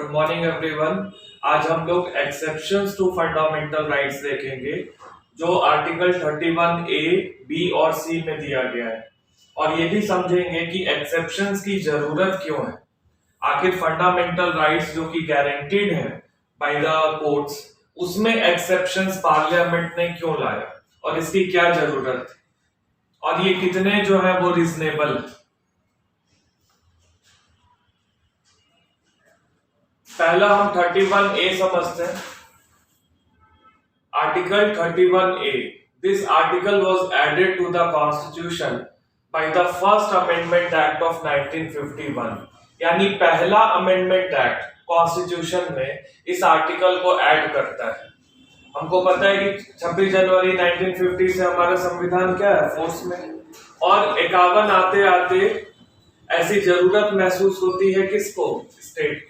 Good morning everyone. आज हम लोग एक्सेप्शंस टू फंडामेंटल राइट्स देखेंगे जो आर्टिकल 31 ए, बी और सी में दिया गया है और ये भी समझेंगे कि एक्सेप्शंस की जरूरत क्यों है। आखिर फंडामेंटल राइट्स जो कि गारंटीड है बाय द कोर्ट्स, उसमें एक्सेप्शंस पार्लियामेंट ने क्यों लाया और इसकी क्या जरूरत है और ये कितने जो है वो रीजनेबल है। पहला हम 31 ए समझते हैं। Article 31 A, this article was added to the constitution by the first amendment act of 1951, यानी पहला अमेंडमेंट एक्ट कॉन्स्टिट्यूशन में इस आर्टिकल को ऐड करता है। हमको पता है कि 26 जनवरी 1950 से हमारा संविधान क्या है, फोर्स में, और 51 आते आते ऐसी जरूरत महसूस होती है किसको, स्टेट को,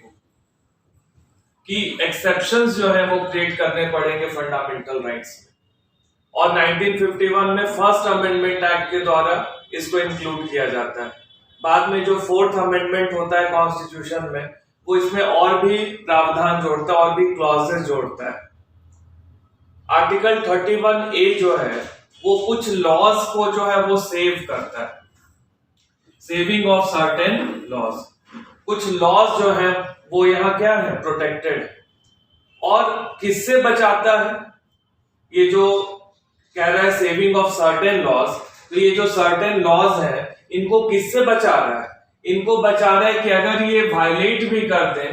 कि एक्सेप्शंस जो है वो क्रिएट करने पड़ेंगे फंडामेंटल राइट्स में। और 1951 में फर्स्ट अमेंडमेंट एक्ट के द्वारा इसको इंक्लूड किया जाता है। बाद में जो फोर्थ अमेंडमेंट होता है कॉन्स्टिट्यूशन में, वो इसमें और भी प्रावधान जोड़ता है और भी क्लॉजेस जोड़ता है। आर्टिकल 31 ए जो है वो कुछ लॉज को जो है वो सेव करता है, सेविंग ऑफ सर्टेन लॉज। कुछ लॉज जो है वो यहाँ क्या है, प्रोटेक्टेड। और किससे बचाता है, ये जो कह रहा है सेविंग ऑफ सर्टेन लॉज, तो ये जो सर्टेन लॉज है इनको किससे बचा रहा है, इनको बचा रहा है कि अगर ये वायलेट भी कर दे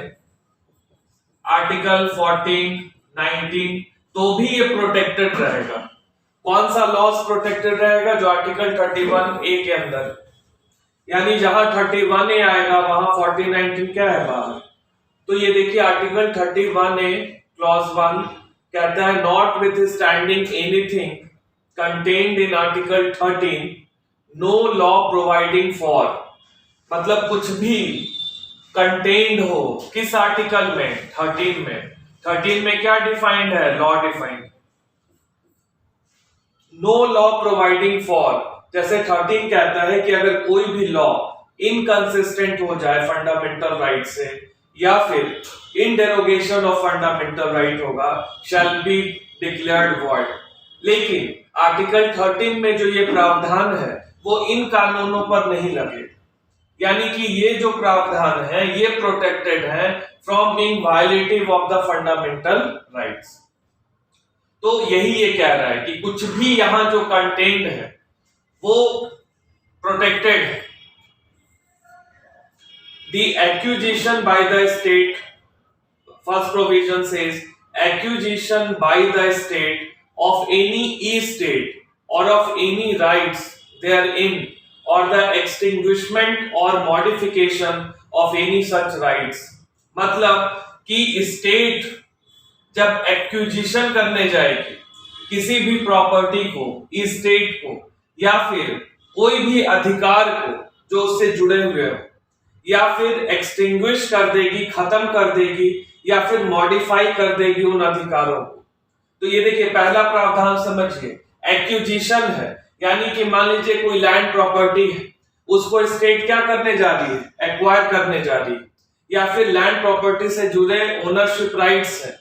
आर्टिकल 14, 19, तो भी ये प्रोटेक्टेड रहेगा। कौन सा लॉज प्रोटेक्टेड रहेगा, जो आर्टिकल 31 ए के अंदर, यानी जहां 31 ए आएगा वहां 40, 19 क्या है, बाहर। तो ये देखिए आर्टिकल 31 ए क्लॉज 1 कहता है notwithstanding anything contained in article 13 no law providing for, मतलब कुछ भी कंटेन्ड हो किस आर्टिकल में, 13 में। 13 में क्या डिफाइंड है, law defined. No law providing for, जैसे 13 कहता है कि अगर कोई भी लॉ इनकंसिस्टेंट हो जाए फंडामेंटल राइट से या फिर इन डेरोगेशन ऑफ फंडामेंटल राइट होगा, शैल बी डिक्लेयर्ड वॉइड। लेकिन आर्टिकल 13 में जो ये प्रावधान है वो इन कानूनों पर नहीं लगे, यानी कि ये जो प्रावधान है ये प्रोटेक्टेड है from being violative of the fundamental rights. तो यही ये कह रहा है कि कुछ भी यहां जो कंटेंट है वो प्रोटेक्टेड है। The accusation by the state, first provision says accusation by the state of any estate or of any rights therein or the extinguishment or modification of any such rights। मतलब कि state जब accusation करने जाएगी किसी भी property को, state को, या फिर कोई भी अधिकार को जो उससे जुड़े हुए हो, या फिर एक्सटिंग्विश कर देगी, खत्म कर देगी, या फिर मॉडिफाई कर देगी उन अधिकारों को। तो ये देखिए पहला प्रावधान समझिए, एक्यूजिशन है, यानी कि मान लीजिए कोई लैंड प्रॉपर्टी है, उसको स्टेट क्या करने जा रही है, एक्वायर करने जा रही है, या फिर लैंड प्रॉपर्टी से जुड़े ओनरशिप राइट्स है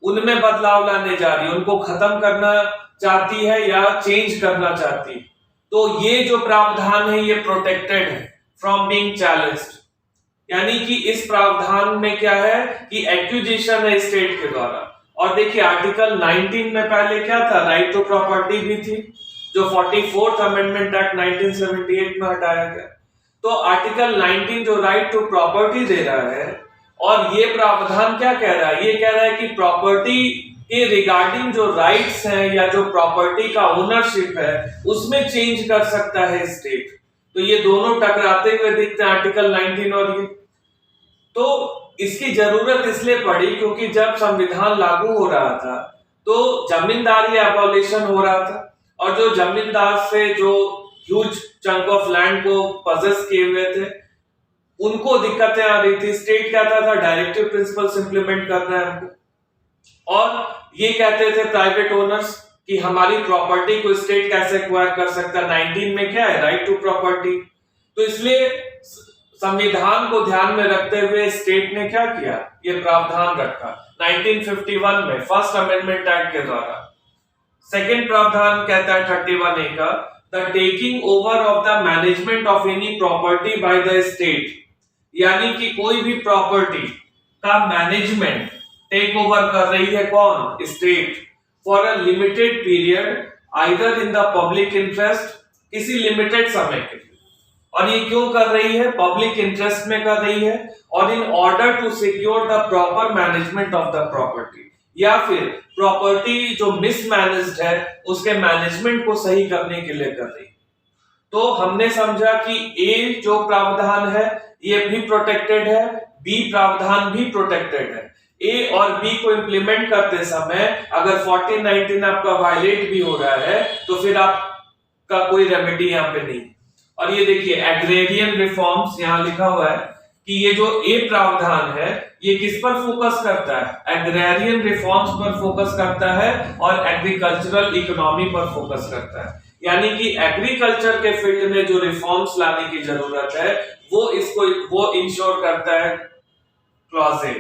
उनमें बदलाव लाने जा रही है, उनको खत्म करना चाहती है या चेंज करना चाहती है। तो ये जो प्रावधान है ये प्रोटेक्टेड है फ्रॉम बीइंग चैलेंज्ड, यानी कि इस प्रावधान में क्या है कि एक्यूजिशन है स्टेट के द्वारा। और देखिए आर्टिकल 19 में पहले क्या था, राइट टू प्रॉपर्टी भी थी, जो 44th अमेंडमेंट एक्ट 1978 में हटाया गया। तो आर्टिकल 19 जो राइट टू प्रॉपर्टी दे रहा है, और ये प्रावधान क्या कह रहा है, ये कह रहा है कि प्रॉपर्टी के रिगार्डिंग जो राइट्स हैं या जो प्रॉपर्टी का ओनरशिप है उसमें चेंज कर सकता है स्टेट। तो ये दोनों टकराते हुए दिखते हैं आर्टिकल 19 और ये। तो इसकी जरूरत इसलिए पड़ी क्योंकि जब संविधान लागू हो रहा था तो जमींदारी एबॉलिशन हो रहा था, और जो जमींदार से जो ह्यूज चंक ऑफ लैंड को पजेस किए हुए थे उनको दिक्कतें आ रही थी। स्टेट कहता था डायरेक्टिव प्रिंसिपल्स इंप्लीमेंट करना है हमको, और ये कहते थे प्राइवेट ओनर्स कि हमारी प्रॉपर्टी को स्टेट कैसे एक्वायर कर सकता है। 19 में क्या है, राइट टू प्रॉपर्टी। तो इसलिए संविधान को ध्यान में रखते हुए स्टेट ने क्या किया, ये प्रावधान रखा 1951 में फर्स्ट अमेंडमेंट एक्ट के द्वारा। सेकेंड प्रावधान कहता है 31A का, the taking over of the management of any property bye the state, यानी कि कोई भी प्रॉपर्टी का मैनेजमेंट टेक ओवर कर रही है कौन, state, for a limited period either in the public interest, किसी लिमिटेड समय के लिए। और ये क्यों कर रही है, पब्लिक इंटरेस्ट में कर रही है, और in order to secure the proper management of the property, या फिर प्रॉपर्टी जो मिसमैनेज्ड है उसके मैनेजमेंट को सही करने के लिए कर रही है। तो हमने समझा कि ए जो प्रावधान है ये भी प्रोटेक्टेड है, बी प्रावधान भी प्रोटेक्टेड है। ए और बी को इंप्लीमेंट करते समय अगर 1419 आपका वायलेट भी हो रहा है तो फिर आपका कोई रेमेडी यहाँ पे नहीं। और ये देखिए एग्रेरियन रिफॉर्म्स यहाँ लिखा हुआ है कि ये जो ए प्रावधान है ये किस पर फोकस करता है, एग्रेरियन रिफॉर्म्स पर फोकस करता है और एग्रीकल्चरल इकोनॉमी पर फोकस करता है। यानी कि एग्रीकल्चर के फील्ड में जो रिफॉर्म्स लाने की जरूरत है वो इंश्योर करता है क्लॉज ए,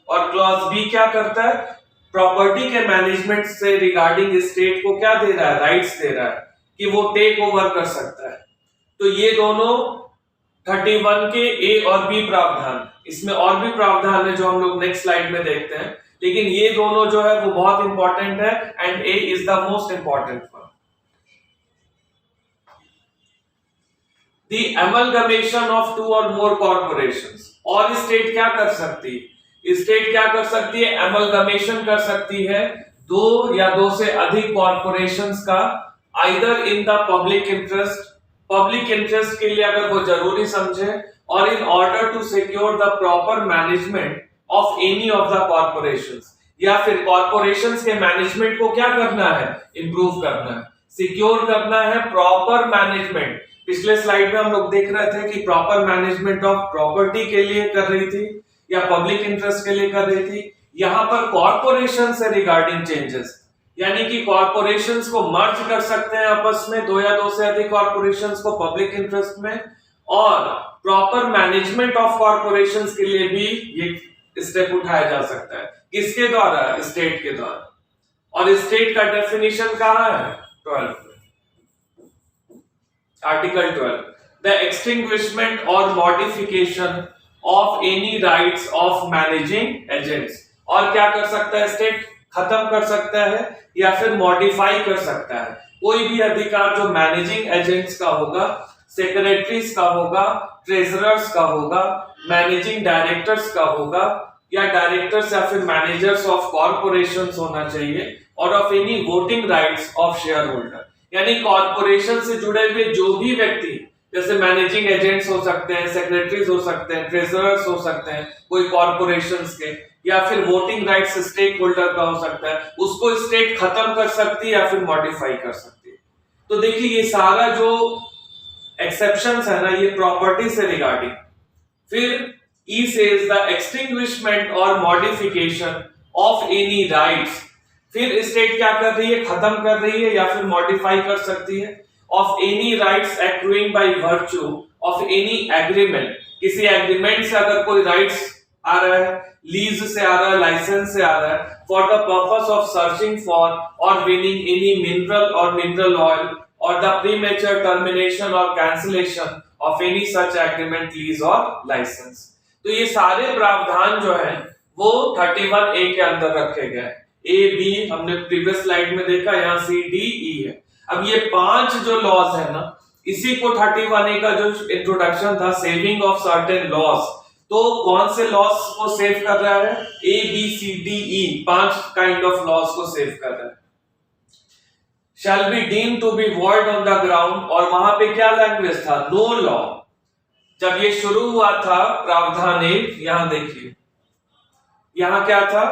और क्लॉज बी क्या करता है, प्रॉपर्टी के मैनेजमेंट से रिगार्डिंग स्टेट को क्या दे रहा है, राइट्स दे रहा है कि वो टेक ओवर कर सकता है। तो ये दोनों 31 के ए और बी प्रावधान, इसमें और भी प्रावधान है जो हम लोग नेक्स्ट स्लाइड में देखते हैं, लेकिन ये दोनों जो है वो बहुत इंपॉर्टेंट है and A is the most important one. The amalgamation of two or more corporations, और स्टेट क्या कर सकती है, स्टेट क्या कर सकती है, एमलगमेशन कर सकती है दो या दो से अधिक कॉर्पोरेशंस का, either in the public interest, public interest के लिए अगर वो जरूरी समझे, और in order to secure the proper management of any of the corporations, या फिर कॉर्पोरेशंस के मैनेजमेंट को क्या करना है, इंप्रूव करना है, सिक्योर करना है प्रॉपर मैनेजमेंट। पिछले स्लाइड में हम लोग देख रहे थे कि प्रॉपर मैनेजमेंट ऑफ प्रॉपर्टी के लिए कर रही थी या पब्लिक इंटरेस्ट के लिए कर रही थी, यहां पर कॉर्पोरेशन से रिगार्डिंग चेंजेस, यानी कि कॉर्पोरेशंस को मर्ज कर सकते हैं आपस में, दो या दो से अधिक कॉर्पोरेशंस को पब्लिक इंटरेस्ट में, और प्रॉपर मैनेजमेंट ऑफ कॉर्पोरेशंस के लिए भी ये स्टेप उठाया जा सकता है। किसके द्वारा, स्टेट के द्वारा। और स्टेट का डेफिनेशन कहां है, 12 आर्टिकल 12, द एक्सटिंग्विशमेंट और modification of any rights of managing agents. और क्या कर सकता है स्टेट, खत्म कर सकता है या फिर मॉडिफाई कर सकता है कोई भी अधिकार जो मैनेजिंग एजेंट्स का होगा, सेक्रेटरीज का होगा, ट्रेजरर्स का होगा, मैनेजिंग डायरेक्टर्स का होगा, या डायरेक्टर्स या फिर मैनेजर्स ऑफ कॉर्पोरेशंस होना चाहिए, और of any voting rights of share holder, यानी कॉर्पोरेशन से जुड़े हुए जो भी व्यक्ति, जैसे मैनेजिंग एजेंट्स हो सकते हैं, सेक्रेटरीज हो सकते हैं, ट्रेजरर्स हो सकते हैं कोई कॉर्पोरेशंस के, या फिर वोटिंग राइट्स स्टेक होल्डर का हो सकता है, उसको स्टेट खत्म कर सकती है या फिर मॉडिफाई कर सकती है। तो देखिए ये सारा जो एक्सेप्शंस है ना, ये प्रॉपर्टी से रिगार्डिंग। फिर ई सेज द एक्सटिंग्विशमेंट और मॉडिफिकेशन ऑफ एनी राइट्स, फिर स्टेट क्या कर रही है, खत्म कर रही है या फिर मॉडिफाई कर सकती है, of any rights accruing by virtue of any agreement, किसी एग्रीमेंट से अगर कोई राइट्स आ रहा है, लीज से आ रहा है, लाइसेंस से आ रहा है, for the purpose of searching for और विनिंग एनी मिनरल और मिनरल ऑयल, और द प्रीमेच्योर टर्मिनेशन और cancellation of any such agreement, lease और लाइसेंस। तो ये सारे प्रावधान जो है वो 31A के अंदर रखे गए। ए बी हमने प्रीवियस स्लाइड में देखा, यहाँ सी डी ई है। अब ये 5 जो लॉज है ना, इसी को 31A का जो इंट्रोडक्शन था, सेविंग ऑफ सर्टेन लॉज, तो कौन से लॉज को सेव कर रहा है, A B C D E, 5 kind of laws को सेव कर रहा है। Shall be deem to be void on the ground, और वहां पे क्या लैंग्वेज था, नो लॉ। जब ये शुरू हुआ था प्रावधान ए, यहां देखिए यहां क्या था,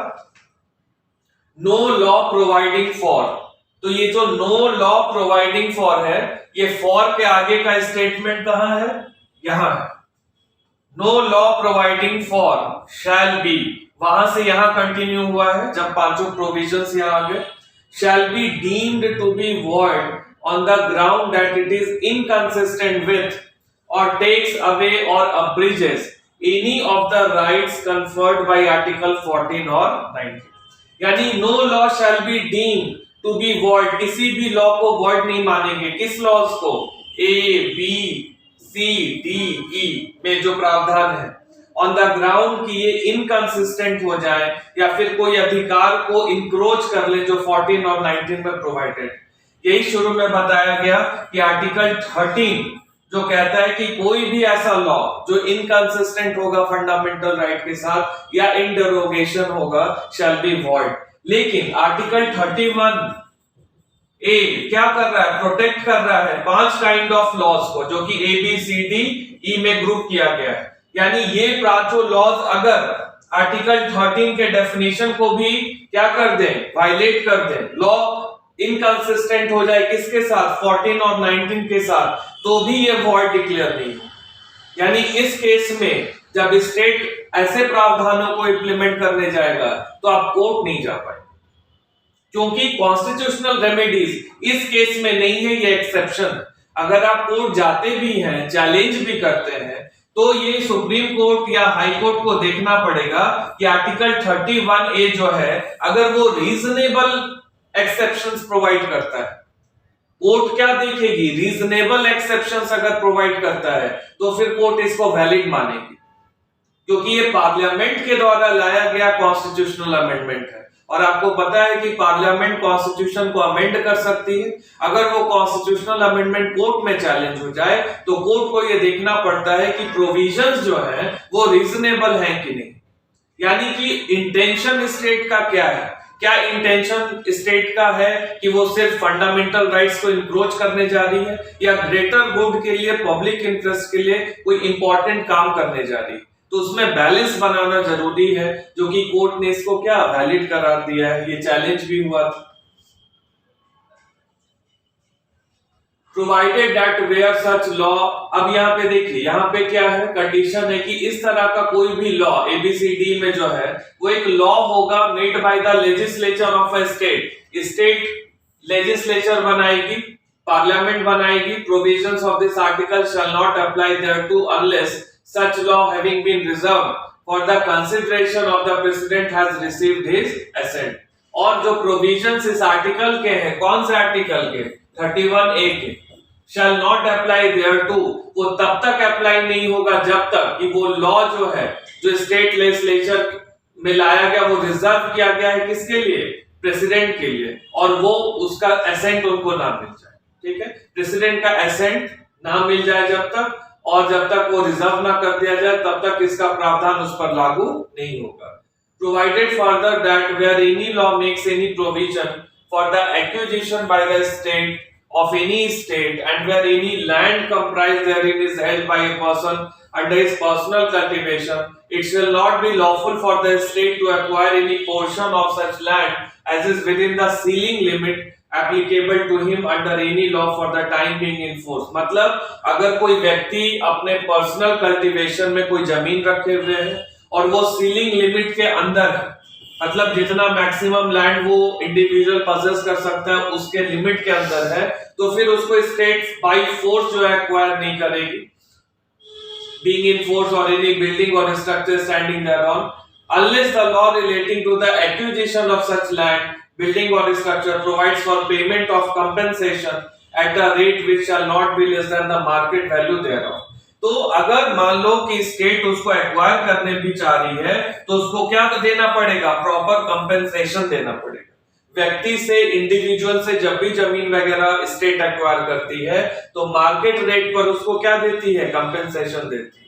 नो लॉ प्रोवाइडिंग फॉर, तो ये जो नो लॉ प्रोवाइडिंग फॉर है, ये फॉर के आगे का स्टेटमेंट कहां है, यहां है। No law providing for shall be, वहां से यहां कंटिन्यू हुआ है जब पांचों प्रोविजंस यहां आ गए। Shall be deemed to be void on the ground that it is inconsistent with, or takes away or abridges any of the rights conferred by Article 14 or 19. यानी no law shall be deemed to be void, किसी भी law को void नहीं मानेंगे। किस laws को? A, B, C, D, E में जो प्रावधान है, ऑन द ग्राउंड कि ये इनकंसिस्टेंट हो जाए या फिर कोई अधिकार को इंक्रोच कर ले जो 14 और 19 में प्रोवाइडेड। यही शुरू में बताया गया कि आर्टिकल 13 जो कहता है कि कोई भी ऐसा लॉ जो इनकंसिस्टेंट होगा फंडामेंटल राइट के साथ या इन डेरोगेशन होगा शैल बी वॉइड। लेकिन आर्टिकल 31 ए क्या कर रहा है? प्रोटेक्ट कर रहा है 5 काइंड ऑफ लॉज को, जो कि ए बी सी डी ई में ग्रुप किया गया है। यानी ये पांचों लॉज अगर आर्टिकल 13 के डेफिनेशन को भी क्या कर दें? वायलेट कर दें, लॉ इनकंसिस्टेंट हो जाए किसके साथ? 14 और 19 के साथ, तो भी ये वॉइड डिक्लेयर नहीं हो। यानी इस केस में जब स्टेट ऐसे प्रावधानों को इंप्लीमेंट करने जाएगा तो आप कोर्ट नहीं जा पाए, क्योंकि कॉन्स्टिट्यूशनल रेमेडीज इस केस में नहीं है, ये एक्सेप्शन। अगर आप कोर्ट जाते भी हैं, चैलेंज भी करते हैं, तो ये सुप्रीम कोर्ट या हाई कोर्ट को देखना पड़ेगा कि आर्टिकल 31 ए जो है अगर वो रीजनेबल एक्सेप्शंस प्रोवाइड करता है। कोर्ट क्या देखेगी? रीजनेबल एक्सेप्शंस अगर प्रोवाइड करता है तो फिर कोर्ट इसको वैलिड मानेगी, क्योंकि ये पार्लियामेंट के द्वारा लाया गया कॉन्स्टिट्यूशनल अमेंडमेंट है। और आपको पता है कि पार्लियामेंट कॉन्स्टिट्यूशन को अमेंड कर सकती है। अगर वो कॉन्स्टिट्यूशनल अमेंडमेंट कोर्ट में चैलेंज हो जाए तो कोर्ट को ये देखना पड़ता है कि प्रोविजंस जो है वो रीजनेबल हैं कि नहीं। यानी कि इंटेंशन स्टेट का क्या है? क्या इंटेंशन स्टेट का है कि वो सिर्फ फंडामेंटल राइट्स को इंक्रोच करने जा रही है, या ग्रेटर गुड के लिए, पब्लिक इंटरेस्ट के लिए कोई इंपॉर्टेंट काम करने जा रही है? तो उसमें बैलेंस बनाना जरूरी है, जो कि कोर्ट ने इसको क्या वैलिड करार दिया है। ये चैलेंज भी हुआ था। Provided that where such law, अब यहाँ पे देखिए, यहाँ पे क्या है? कंडीशन है कि इस तरह का कोई भी लॉ एबीसीडी में जो है वो एक लॉ होगा made by the legislature of a state. State legislature बनाएगी, पार्लियामेंट बनाएगी। Provisions of this article shall not apply thereto unless such law having been reserved for the consideration of the president has received his assent। और जो provisions इस article के हैं, कौन से article के? 31A के, shall not apply thereto, वो तब तक अप्लाई नहीं होगा जब तक कि वो लॉ जो है, जो स्टेट लेजिस्लेचर में लाया गया, वो रिजर्व किया गया है किसके लिए? प्रेसिडेंट के लिए, और वो उसका एसेंट उनको ना मिल जाए। ठीक है, प्रेसिडेंट का एसेंट ना मिल जाए जब तक, और जब तक वो रिजर्व ना कर दिया जाए तब तक इसका प्रावधान उस पर लागू नहीं होगा। Provided further that where any law makes any provision for the acquisition by the state of any state and where any land comprised therein is held by a person under his personal cultivation, it shall not be lawful for the state to acquire any portion of such land as is within the ceiling limit applicable to him under any law for the time being in force। मतलब अगर कोई व्यक्ति अपने personal cultivation में कोई जमीन रखे हुए है और वो सीलिंग लिमिट के अंदर है, मतलब जितना मैक्सिमम लैंड वो इंडिविजुअल पजेस कर सकता है उसके लिमिट के अंदर है, तो फिर उसको स्टेट बाय फोर्स जो है एक्वायर नहीं करेगी। बीइंग इन फोर्स और एनी बिल्डिंग और structure standing thereon unless the law relating to the acquisition of such land, building or structure provides for payment of compensation at a rate which shall not be less than the market value thereof। तो अगर मान लो कि state उसको acquire करने भी चाह रही है तो उसको क्या देना पड़ेगा? प्रॉपर कंपेंसेशन देना पड़ेगा। व्यक्ति से, इंडिविजुअल से जब भी जमीन वगैरह स्टेट एक्वायर करती है तो मार्केट रेट पर उसको क्या देती है? कंपेंसेशन देती है।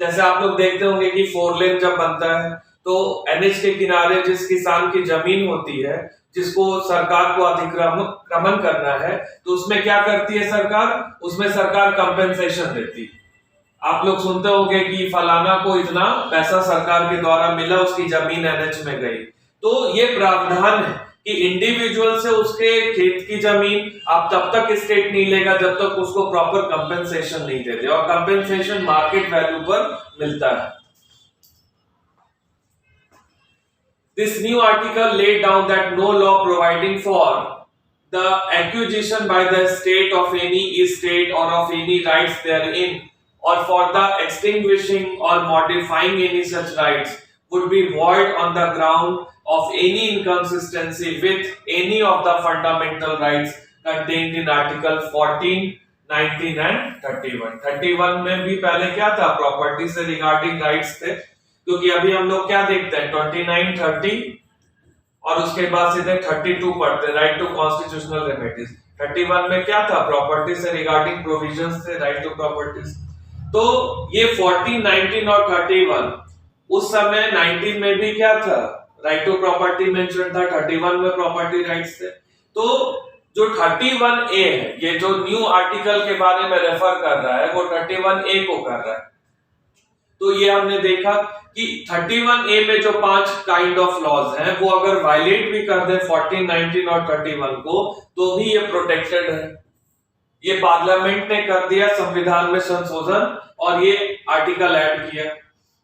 जैसे आप लोग देखते होंगे कि 4 लेन जब बनता है तो एनएच के किनारे जिस किसान की जमीन होती है, जिसको सरकार को अतिक्रमण करना है, तो उसमें क्या करती है सरकार? उसमें सरकार कंपेंसेशन देती है। आप लोग सुनते होंगे कि फलाना को इतना पैसा सरकार के द्वारा मिला, उसकी जमीन एनएच में गई। तो ये प्रावधान है कि इंडिविजुअल से उसके खेत की जमीन आप तब तक स्टेट नहीं लेगा जब तक उसको प्रॉपर कंपेंसेशन नहीं देते, और कंपेंसेशन मार्केट वैल्यू पर मिलता है। This new article laid down that no law providing for the acquisition by the state of any estate or of any rights therein or for the extinguishing or modifying any such rights would be void on the ground of any inconsistency with any of the fundamental rights contained in Article 14, 19 and 31. 31 में भी पहले क्या था, property से regarding rights थे, क्योंकि अभी हम लोग क्या देखते हैं 29, 30 और उसके बाद सीधे 32 पढ़ते, राइट टू कॉन्स्टिट्यूशनल रेमेडीज। 31 में क्या था, प्रॉपर्टी से रिगार्डिंग प्रोविजंस थे, राइट टू प्रॉपर्टीज। तो ये 14, 19 और 31 उस समय 19 में भी क्या था, राइट टू प्रॉपर्टी मेंशन था, 31 में प्रॉपर्टी राइट्स थे। तो जो 31A है, ये जो न्यू आर्टिकल के बारे में रेफर कर रहा है वो 31A को कर रहा है। तो ये हमने देखा कि 31A में जो 5 काइंड ऑफ लॉज हैं वो अगर वायलेट भी कर दे 14, 19 और 31 को तो भी ये प्रोटेक्टेड है। ये पार्लियामेंट ने कर दिया संविधान में संशोधन और ये आर्टिकल ऐड किया।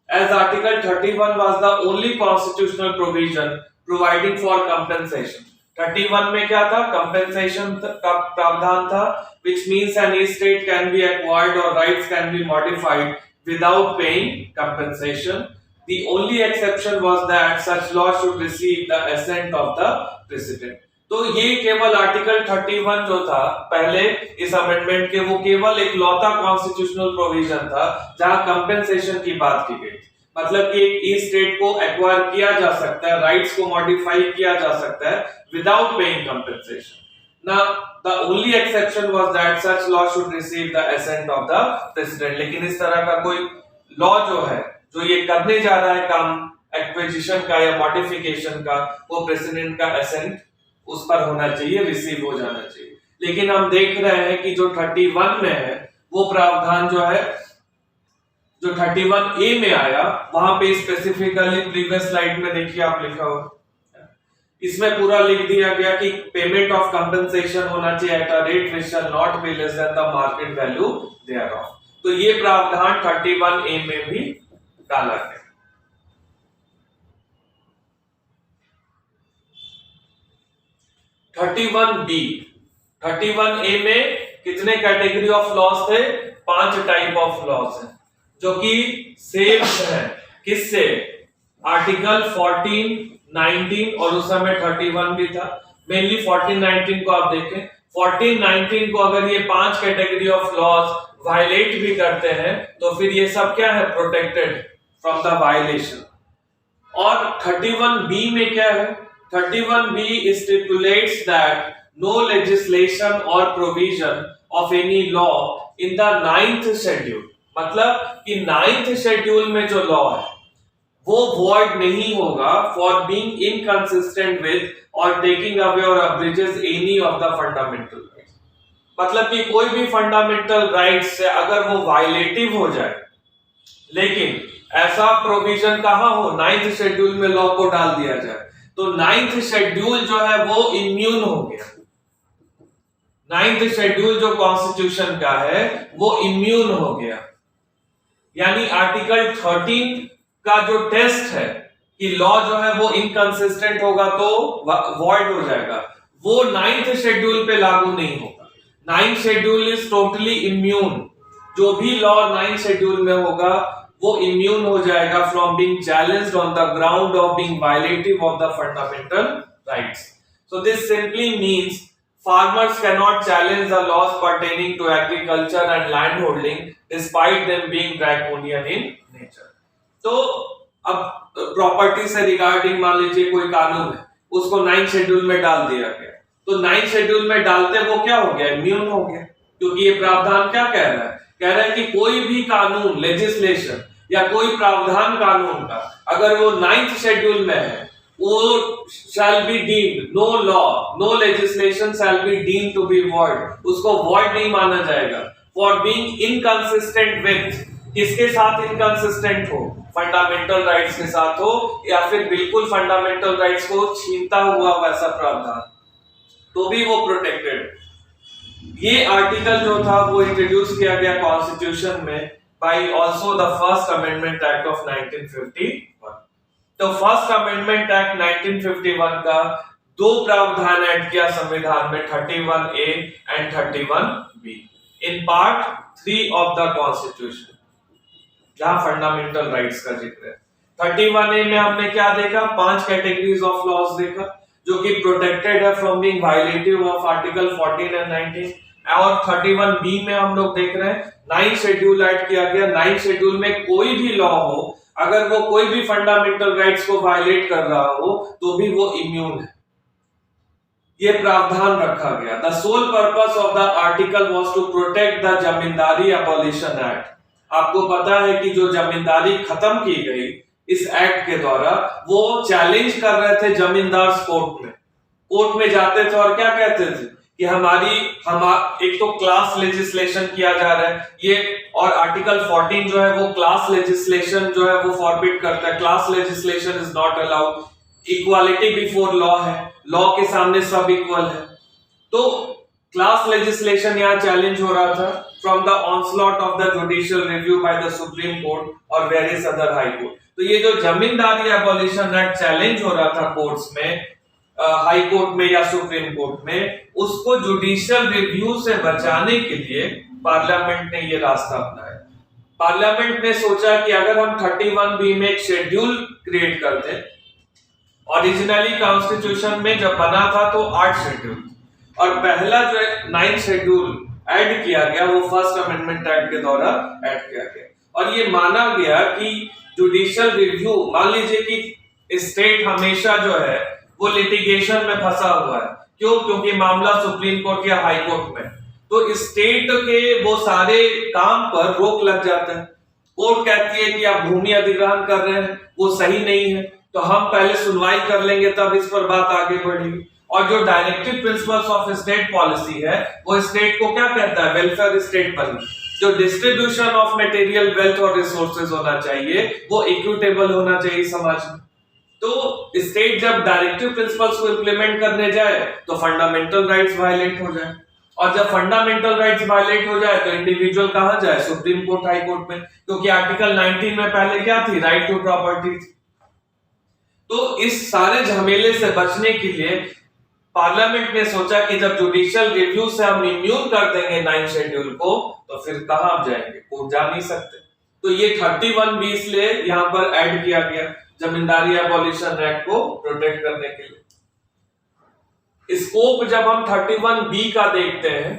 As article 31 was the only constitutional provision providing for compensation. 31 में क्या था, कंपेंसेशन का प्रावधान था, which means an estate can be acquired or rights can be modified without paying compensation. The only exception was that such law should receive the assent of the president. तो ये केवल article 31 जो था पहले इस अमेंडमेंट के, वो केवल एक लौता कॉन्स्टिट्यूशनल प्रोविजन था जहां कंपेंसेशन की बात की गई। मतलब कि एक ई स्टेट को एक्वायर किया जा सकता है, राइट्स को मॉडिफाई किया जा सकता है without paying compensation. Now, the only exception was that such law should receive the assent of the president. लेकिन इस तरह का कोई लॉ जो है, जो ये करने जा रहा है काम एक्विजिशन का या मॉडिफिकेशन का, वो प्रेसिडेंट का असेंट उस पर होना चाहिए, रिसीव हो जाना चाहिए। लेकिन हम देख रहे हैं कि जो 31 में है वो प्रावधान जो है, जो 31A में आया वहां पे स्पेसिफिकली प्रीवियस स्लाइड में देखिए आप लिखा हुआ, इसमें पूरा लिख दिया गया कि पेमेंट ऑफ कंपेंसेशन होना चाहिए at a rate which shall not be less than the market value thereof. तो ये प्रावधान 31A में भी डाला गया। 31B, 31A में कितने कैटेगरी ऑफ लॉस थे, 5 टाइप ऑफ लॉस है जो कि सेम है किससे, आर्टिकल 14, 19 और उस समय 31 भी था। मेनली 14, 19 को आप देखें, 14, 19 को अगर ये 5 कैटेगरी ऑफ लॉज वायलेट भी करते हैं तो फिर ये सब क्या है, प्रोटेक्टेड फ्रॉम द वायलेशन। और 31B में क्या है, 31B स्टिपुलेट्स दैट नो लेजिस्लेशन और provision of any law in the 9th schedule, मतलब कि 9th शेड्यूल में जो लॉ है वो वॉइड नहीं होगा for being inconsistent with or taking away or abridges any of the fundamental rights. मतलब कि कोई भी फंडामेंटल राइट्स से अगर वो वायलेटिव हो जाए, लेकिन ऐसा प्रोविजन कहां हो, 9th शेड्यूल में लॉ को डाल दिया जाए, तो 9th शेड्यूल जो है वो इम्यून हो गया। 9th शेड्यूल जो कॉन्स्टिट्यूशन का है वो इम्यून हो गया। यानी आर्टिकल 13 का जो टेस्ट है कि लॉ जो है वो इनकंसिस्टेंट होगा तो वॉइड हो जाएगा, वो 9th शेड्यूल पे लागू नहीं होगा। 9th schedule is totally immune. जो भी लॉ 9th शेड्यूल में होगा वो इम्यून हो जाएगा from being challenged on the ground of being violative of the fundamental rights. So this simply means farmers cannot challenge the laws pertaining to agriculture and land holding despite them being draconian in nature. तो अब property से regarding मान लीजिए कोई कानून है, उसको 9th schedule में डाल दिया गया, तो 9th शेड्यूल में डालते वो क्या हो गया, इम्यून हो गया। क्योंकि ये प्रावधान क्या कह रहा है, कह रहा है कि कोई भी कानून, लेजिस्लेशन या कोई प्रावधान कानून का अगर वो 9th शेड्यूल में है, वो shall be deemed, no law, no legislation shall be deemed to be void, उसको void नहीं माना जाएगा for being inconsistent with, किसके साथ inconsistent हो, फंडामेंटल राइट्स के साथ हो या फिर बिल्कुल फंडामेंटल राइट्स को छीनता हुआ वैसा प्रावधान, तो भी वो प्रोटेक्टेड। ये आर्टिकल जो था वो इंट्रोड्यूस किया गया कॉन्स्टिट्यूशन में bye also the first amendment act of 1951। तो फर्स्ट अमेंडमेंट एक्ट 1951 का 2 प्रावधान ऐड किया संविधान में, 31A and 31B in part 3 of the constitution. जहां फंडामेंटल राइट्स का जिक्र है। 31A में हमने क्या देखा, 5 कैटेगरीज ऑफ लॉज देखा जो कि प्रोटेक्टेड है from being violative of article 14 and 19। और 31B में हम लोग देख रहे हैं 9 शेड्यूल ऐड किया गया। 9 शेड्यूल में कोई भी लॉ हो, अगर वो कोई भी फंडामेंटल राइट्स को वायलेट कर रहा हो तो भी वो इम्यून है, ये प्रावधान रखा गया। The sole purpose of the article was to protect the zamindari abolition act. आपको पता है कि जो जमींदारी खत्म की गई इस एक्ट के द्वारा, वो चैलेंज कर रहे थे जमींदार कोर्ट में जाते थे और क्या कहते थे कि एक तो क्लास लेजिस्लेशन किया जा रहा है ये, और आर्टिकल 14 जो है वो क्लास लेजिस्लेशन जो है वो फॉरबिड करता है। Class legislation is not allowed. Equality before law है, लॉ के सामने सब इक्वल है। तो क्लास लेजिस्लेशन यहाँ चैलेंज हो रहा था from the onslaught of the judicial review by the supreme court और वेरियस अदर हाई कोर्ट। तो ये जो जमींदारी एबॉलिशन एक्ट चैलेंज हो रहा था कोर्ट्स में, हाई कोर्ट में या सुप्रीम कोर्ट में, उसको जुडिशियल रिव्यू से बचाने के लिए पार्लियामेंट ने ये रास्ता अपनाया। पार्लियामेंट ने सोचा कि अगर हम 31B में एक शेड्यूल क्रिएट कर दें, ओरिजिनली कॉन्स्टिट्यूशन में जब बना था तो 8 शेड्यूल, और पहला जो 9 शेड्यूल ऐड किया गया वो फर्स्ट अमेंडमेंट एक्ट के द्वारा ऐड किया गया। और ये माना गया कि जुडिशियल रिव्यू, मान लीजिए कि स्टेट हमेशा जो है वो लिटिगेशन में फंसा हुआ है, क्यों? क्योंकि मामला सुप्रीम कोर्ट या हाई कोर्ट में, तो स्टेट के वो सारे काम पर रोक लग जाता है। कोर्ट कहती है कि आप भूमि अधिग्रहण कर रहे हैं, वो सही नहीं है, तो हम पहले सुनवाई कर लेंगे तब इस पर बात आगे बढ़ेगी। और जो directive principles of state policy है वो स्टेट को क्या कहता है, वेलफेयर स्टेट बनी। जो डिस्ट्रीब्यूशन ऑफ मटेरियल वेल्थ और रिसोर्सेज होना चाहिए वो इक्विटेबल होना चाहिए समाज में। तो स्टेट जब डायरेक्टिव प्रिंसिपल्स को इंप्लीमेंट करने जाए तो फंडामेंटल राइट्स वायलेट हो जाए, और जब फंडामेंटल राइट्स वायलेट हो जाए तो इंडिविजुअल कहां जाए, सुप्रीम कोर्ट, हाई कोर्ट में, क्योंकि आर्टिकल 19 में पहले क्या थी, राइट टू प्रॉपर्टी। तो इस सारे झमेले से बचने के लिए पार्लियामेंट ने सोचा कि जब जुडिशियल रिव्यू से हम इम्यून कर देंगे 9 शेड्यूल को, तो फिर कहां जाएंगे, कोर्ट जा नहीं सकते। तो ये 31B इसलिए यहां पर ऐड किया गया, जमींदारी एबॉलिशन एक्ट को प्रोटेक्ट करने के लिए। स्कोप जब हम 31B का देखते हैं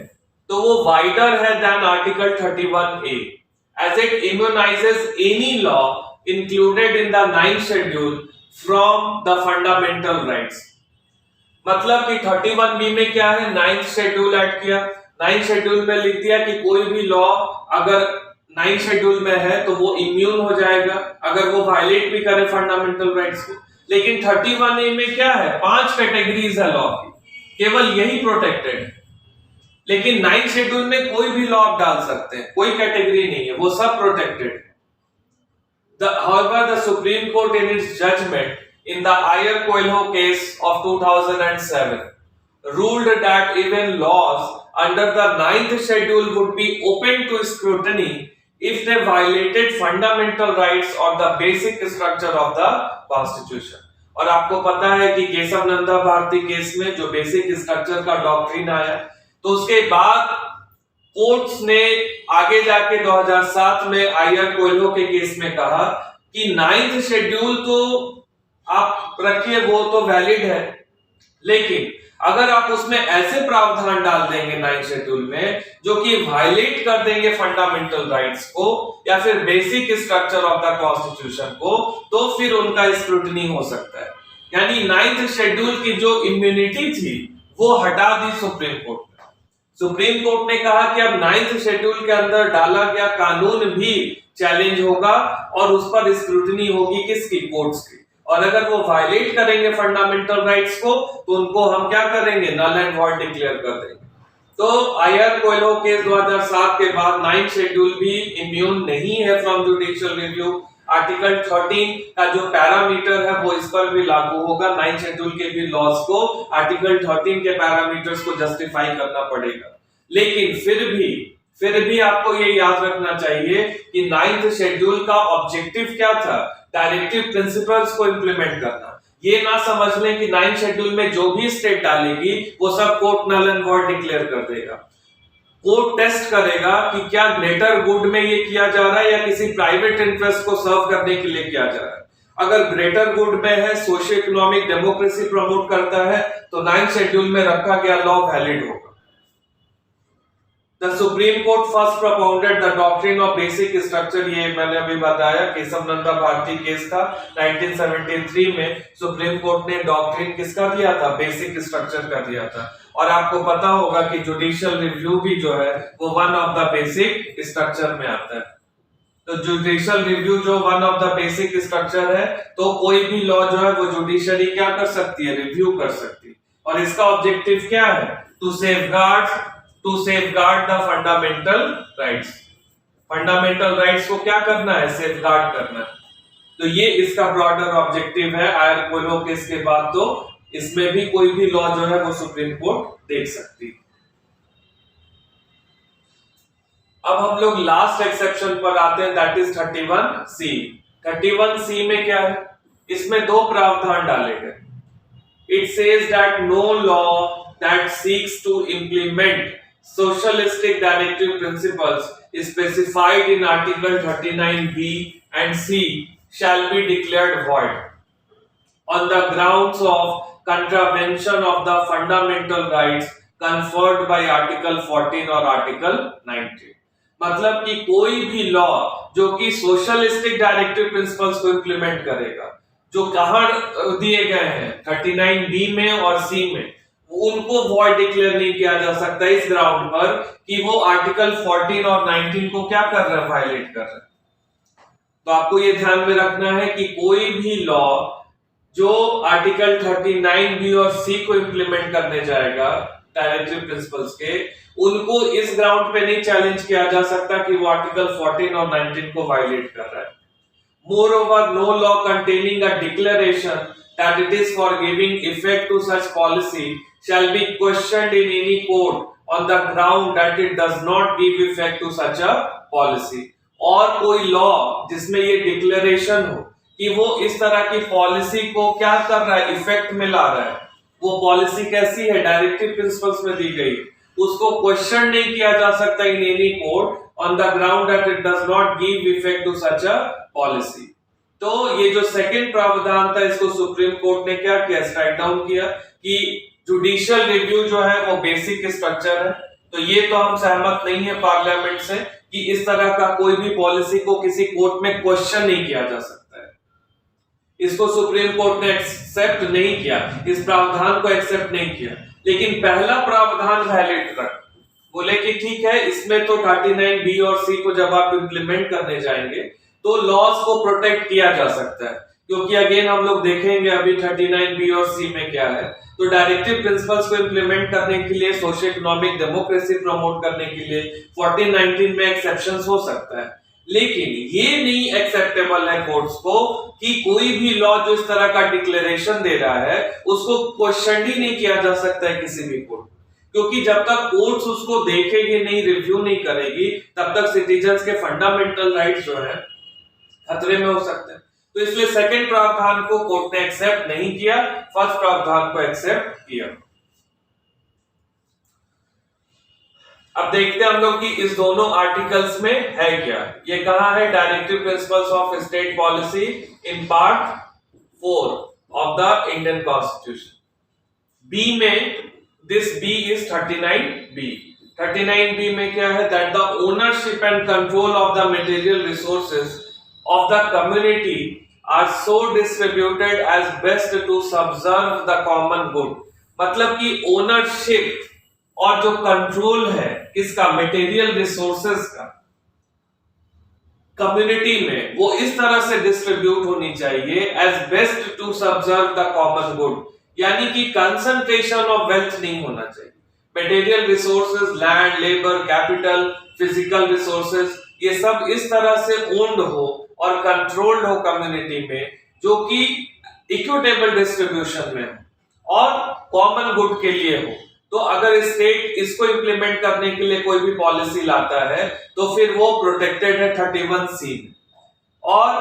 तो वो वाइडर है than article 31A, as it immunizes any law included in the 9th schedule from the fundamental rights. मतलब कि 31B में क्या है, 9th शेड्यूल ऐड किया, 9th शेड्यूल में लिख दिया कि कोई भी लॉ अगर 9th शेड्यूल में है तो वो इम्यून हो जाएगा अगर वो वायलेट भी करे फंडामेंटल राइट्स को। लेकिन 31A में क्या है, 5 कैटेगरीज है लॉ की, केवल यही प्रोटेक्टेड है। लेकिन 9th शेड्यूल में कोई भी लॉ आप डाल सकते हैं, कोई कैटेगरी नहीं है, वो सब प्रोटेक्टेड है। However, the Supreme Court in its judgment in the Ayer Coelho case of 2007 ruled that even laws under the 9th schedule would be open to scrutiny if they violated fundamental rights or the basic structure of the Constitution। और आपको पता है कि Keshav Nanda Bharti case में जो basic structure का doctrine आया, तो उसके बाद कोर्ट्स ने आगे जाके 2007 में आयर कोएल्हो के केस में कहा कि 9th शेड्यूल तो आप रखिए, वो तो वैलिड है, लेकिन अगर आप उसमें ऐसे प्रावधान डाल देंगे 9th शेड्यूल में जो कि वायलेट कर देंगे फंडामेंटल राइट्स को या फिर basic structure of the constitution को, तो फिर उनका स्क्रूटनी हो सकता है। यानी 9th शेड्यूल की जो इम्यूनिटी थी वो हटा दी सुप्रीम कोर्ट। सुप्रीम कोर्ट ने कहा कि अब 9th शेड्यूल के अंदर डाला गया कानून भी चैलेंज होगा और उस पर स्क्रूटनी होगी किसकी, कोर्ट्स की, और अगर वो वायलेट करेंगे फंडामेंटल राइट्स को तो उनको हम क्या करेंगे, नल एंड वॉइड डिक्लेयर कर देंगे। तो आयर कोएल्हो केस 2007 के बाद 9th शेड्यूल भी इम्यून नहीं है फ्रॉम जुडिशियल रिव्यू। आर्टिकल 13 का जो पैरामीटर है वो इस पर भी लागू होगा। 9th शेड्यूल के भी लॉज को आर्टिकल 13 के पैरामीटर्स को जस्टिफाई करना पड़ेगा। लेकिन फिर भी आपको ये याद रखना चाहिए कि 9th शेड्यूल का ऑब्जेक्टिव क्या था, डायरेक्टिव प्रिंसिपल्स को इंप्लीमेंट करना। ये ना समझ लें कि 9th शेड्यूल में जो भी स्टेट डालेगी वो सब court null and void declare कर देगा। कोर्ट टेस्ट करेगा कि क्या ग्रेटर गुड में ये किया जा रहा है या किसी प्राइवेट इंटरेस्ट को सर्व करने के लिए किया जा रहा है। अगर ग्रेटर गुड में है, सोशियो इकोनॉमिक डेमोक्रेसी प्रमोट करता है, तो 9th शेड्यूल में रखा गया लॉ वैलिड होगा। The Supreme Court first propounded the doctrine of basic structure, ये मैंने अभी बताया, केशव नंदा भारती केस था 1973 में। सुप्रीम कोर्ट ने डॉक्ट्रिन किसका दिया था? बेसिक स्ट्रक्चर का दिया था। और आपको पता होगा कि जुडिशियल रिव्यू भी जो है वो one of the basic structure में आता है। तो जुडिशियल रिव्यू जो one of the basic structure है, तो कोई भी लॉ जो है वो जुडिशरी क्या कर सकती है? रिव्यू कर सकती है। और इसका ऑब्जेक्टिव क्या है? To safeguard the fundamental rights. Fundamental rights को क्या करना है? सेफगार्ड करना है। तो ये इसका ब्रॉडर ऑब्जेक्टिव है। आयर कोयलो केस के बाद तो इसमें भी कोई भी लॉ जो है वो सुप्रीम कोर्ट देख सकती है। अब हम लोग लास्ट एक्सेप्शन पर आते हैं, दैट इज 31C। 31C में क्या है? इसमें दो प्रावधान डाले गए। It says that no law that seeks to implement socialistic directive principles specified in Article 39B and C shall be declared void on the grounds of contravention of the fundamental rights conferred by Article 14 और Article 19। मतलब कि कोई भी law जो कि socialistic directive principles को implement करेगा, जो कहां दिए गए हैं 39B में और C में, उनको वॉइड डिक्लेयर नहीं किया जा सकता इस ग्राउंड पर कि वो आर्टिकल 14 और 19 को क्या कर रहा है? वायलेट कर रहा है। तो आपको ये ध्यान में रखना है कि कोई भी लॉ जो आर्टिकल 39B और C को इंप्लीमेंट करने जाएगा डायरेक्टिव प्रिंसिपल्स के, उनको इस ग्राउंड पे नहीं चैलेंज किया जा सकता कि वो आर्टिकल 14 और 19 को वायलेट कर रहा है। Moreover, no law containing a declaration that it is for giving effect to such policy shall be questioned in any court on the ground that it does not give effect to such a policy। और कोई law जिसमें ये declaration हो कि वो इस तरह की पॉलिसी को क्या कर रहा है? इफेक्ट में ला रहा है। वो पॉलिसी कैसी है? डायरेक्टिव प्रिंसिपल्स में दी गई, उसको क्वेश्चन नहीं किया जा सकता in any court on the ground that it does not give effect to such a policy. तो ये जो सेकंड प्रावधान था, इसको सुप्रीम कोर्ट ने क्या किया? स्ट्राइक डाउन किया कि जुडिशियल रिव्यू जो है वो बेसिक स्ट्रक्चर है। तो ये तो हम सहमत नहीं है पार्लियामेंट से कि इस तरह का कोई भी पॉलिसी को किसी कोर्ट में क्वेश्चन नहीं किया जा सकता है। इसको सुप्रीम कोर्ट ने एक्सेप्ट नहीं किया, इस प्रावधान को एक्सेप्ट नहीं किया। लेकिन पहला प्रावधान वैलिड रख, बोले कि ठीक है, इसमें तो 39B और C को जब आप इंप्लीमेंट करने जाएंगे तो लॉज को प्रोटेक्ट किया जा सकता है। क्योंकि अगेन हम लोग देखेंगे अभी 39B और C में क्या है। तो डायरेक्टिव प्रिंसिपल्स को इंप्लीमेंट करने के लिए, सोशियो इकोनॉमिक डेमोक्रेसी प्रमोट करने के लिए 14-19 में एक्सेप्शंस हो सकता है। लेकिन ये नहीं एक्सेप्टेबल है कोर्ट्स को कि कोई भी लॉ जो इस तरह का डिक्लेरेशन दे रहा है उसको क्वेश्चन ही नहीं किया जा सकता है किसी भी कोर्ट। क्योंकि जब तक कोर्ट्स उसको देखेगी नहीं, रिव्यू नहीं करेगी, तब तक सिटीजन्स के फंडामेंटल राइट्स जो है खतरे में हो सकते हैं। तो इसलिए सेकंड प्रावधान को कोर्ट ने एक्सेप्ट नहीं किया, फर्स्ट प्रावधान को एक्सेप्ट किया। अब देखते हैं हम लोग कि इस दोनों आर्टिकल्स में है क्या। ये कहा है? Directive principles of state policy in part 4 of the Indian constitution. B में this B is 39B। 39B में क्या है? That the ownership and control of the material resources of the community are so distributed as best to subserve the common good। मतलब कि ownership और जो control है किसका? मटेरियल रिसोर्सेज का कम्युनिटी में, वो इस तरह से डिस्ट्रीब्यूट होनी चाहिए as best to subserve the common good. यानी कि कंसंट्रेशन ऑफ वेल्थ नहीं होना चाहिए। Material resources, land, labour, capital, physical resources, ये सब इस तरह से ओन्ड हो और कंट्रोल्ड हो कम्युनिटी में, जो कि इक्विटेबल डिस्ट्रीब्यूशन में हो और कॉमन गुड के लिए हो। तो अगर स्टेट इसको इंप्लीमेंट करने के लिए कोई भी पॉलिसी लाता है तो फिर वो प्रोटेक्टेड है 31C में। और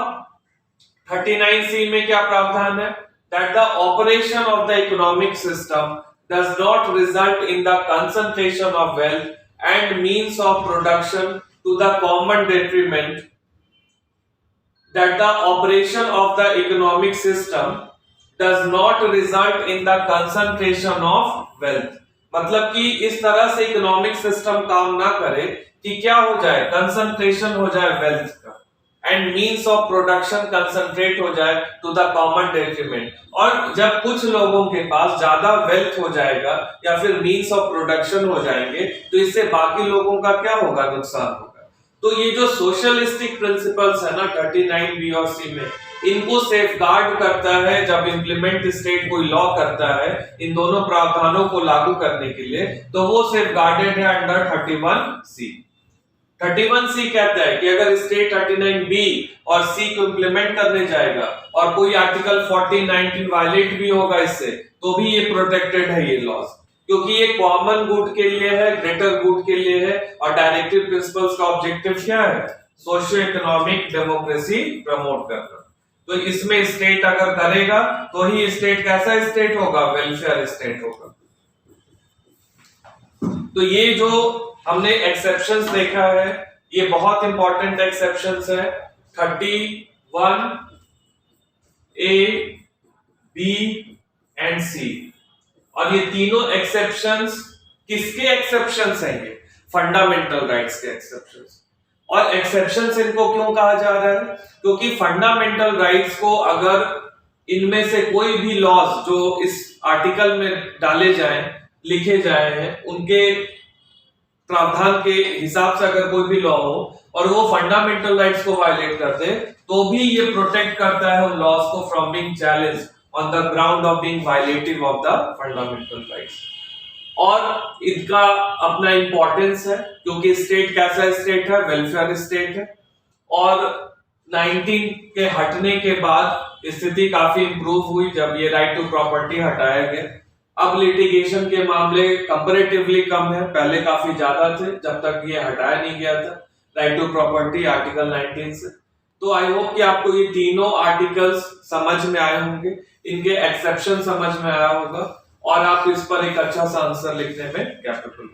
39C में क्या प्रावधान है? That the operation of the economic system does not result in the concentration of wealth and means of production to the common detriment, that the operation of the economic system does not result in the concentration of wealth. मतलब कि इस तरह से economic system काम ना करे कि क्या हो जाए, कंसंट्रेशन हो जाए वेल्थ का, and means of production concentrate हो जाए टू द कॉमन डेट्रीमेंट। और जब कुछ लोगों के पास ज्यादा वेल्थ हो जाएगा या फिर मीन्स ऑफ प्रोडक्शन हो जाएंगे तो इससे बाकी लोगों का क्या होगा, नुकसान होगा। तो ये जो सोशलिस्टिक प्रिंसिपल्स है ना 39B और C में, इनको सेफगार्ड करता है जब इम्प्लीमेंट स्टेट कोई लॉ करता है इन दोनों प्रावधानों को लागू करने के लिए, तो वो सेफगार्डेड है अंडर 31C। 31C कहता है कि अगर स्टेट 39B और C को इम्प्लीमेंट करने जाएगा और कोई आर्टिकल 14, 19 वायलेट भी होगा इससे, तो भी ये प्रोटेक्टेड है ये लॉज, क्योंकि ये कॉमन गुड के लिए है, ग्रेटर गुड के लिए है। और डायरेक्टिव प्रिंसिपल्स का ऑब्जेक्टिव क्या है, सोशियो इकोनॉमिक डेमोक्रेसी प्रमोट करना। तो इसमें स्टेट अगर करेगा तो ही स्टेट कैसा स्टेट होगा, वेलफेयर स्टेट होगा। तो ये जो हमने एक्सेप्शंस देखा है ये बहुत इंपॉर्टेंट एक्सेप्शंस है, 31A, B एंड C। और ये तीनों एक्सेप्शंस किसके एक्सेप्शंस हैं, ये फंडामेंटल राइट्स के एक्सेप्शंस। और एक्सेप्शंस इनको क्यों कहा जा रहा है, क्योंकि फंडामेंटल राइट्स को अगर इनमें से कोई भी लॉज जो इस आर्टिकल में डाले जाएं, लिखे जाए हैं, उनके प्रावधान के हिसाब से अगर कोई भी लॉ हो और वो फंडामेंटल राइट्स को वायलेट कर दे, तो भी ये प्रोटेक्ट करता है उन लॉज को from being challenged on the ground of being violative of the fundamental rights। और इनका अपना इंपॉर्टेंस है क्योंकि स्टेट कैसा स्टेट है, वेलफेयर स्टेट है। और 19 के हटने के बाद स्थिति काफी इंप्रूव हुई जब ये राइट टू प्रॉपर्टी हटाया गया। अब लिटिगेशन के मामले कंपैरेटिवली कम है, पहले काफी ज्यादा थे जब तक ये हटाया नहीं गया था राइट टू प्रॉपर्टी आर्टिकल 19 से। तो आई होप कि आपको ये तीनों आर्टिकल्स समझ में आए होंगे, इनके एक्सेप्शन समझ में आया होगा और आप इस पर एक अच्छा सा आंसर लिखने में कैपेबल